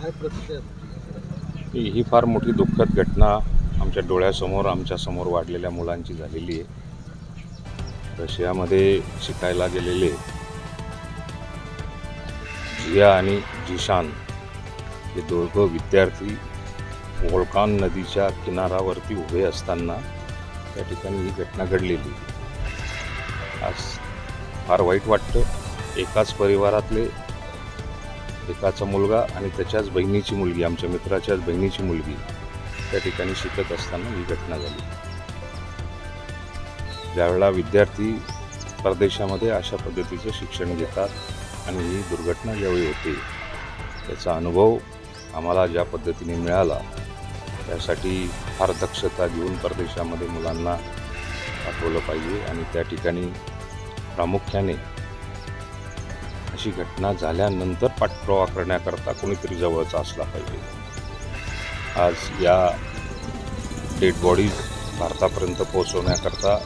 काय प्रतिक्रिया? ही फार मोठी दुःखद घटना आमच्या डोळ्यासमोर आमच्यासमोर वाढलेल्या मुलांची झालेली आहे। रशियामध्ये शिकायला गेलेले जिया आणि जिशान हे दोघं विद्यार्थी व्होल्कान नदीच्या किनाऱ्यावरती उभे असताना त्या ठिकाणी ही घटना घडलेली। आज फार वाईट वाटतं। एकाच परिवारातले एकाचा मुलगा आणि त्याच्याच बहिणीची मुलगी, आमच्या मित्राच्याच बहिणीची मुलगी त्या ठिकाणी शिकत असताना ही घटना झाली। ज्यावेळेला विद्यार्थी परदेशामध्ये अशा पद्धतीचं शिक्षण घेतात आणि ही दुर्घटना ज्यावेळी होते त्याचा अनुभव आम्हाला ज्या पद्धतीने मिळाला त्यासाठी फार दक्षता घेऊन परदेशामध्ये मुलांना पाठवलं पाहिजे आणि त्या ठिकाणी प्रामुख्याने अशी घटना झाल्यानंतर पाठपुरावा करण्याकरता कोणीतरी जवळचा असला पाहिजे। आज या डेड बॉडीज भारतापर्यंत पोहोचवण्याकरता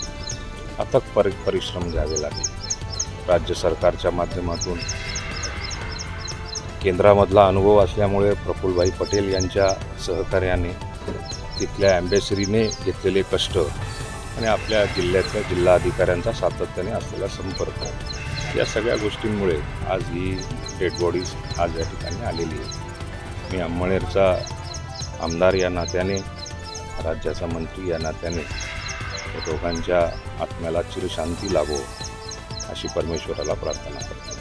अथक परिश्रम घ्यावे लागेल। राज्य सरकारच्या माध्यमातून केंद्रामधला अनुभव असल्यामुळे प्रफुल्लभाई पटेल यांच्या सहकार्याने तिथल्या ॲम्बॅसडरीने घेतलेले कष्ट आणि आपल्या जिल्ह्यातल्या जिल्हाधिकाऱ्यांचा सातत्याने असलेला संपर्क या सगळ्या गोष्टींमुळे आज ही डेड बॉडीज आज या ठिकाणी आलेली आहे। मी अंमळनेरचा आमदार या नात्याने, राज्याचा मंत्री या नात्याने या दोघांच्या आत्म्याला चिरशांती लाभो अशी परमेश्वराला प्रार्थना करतो।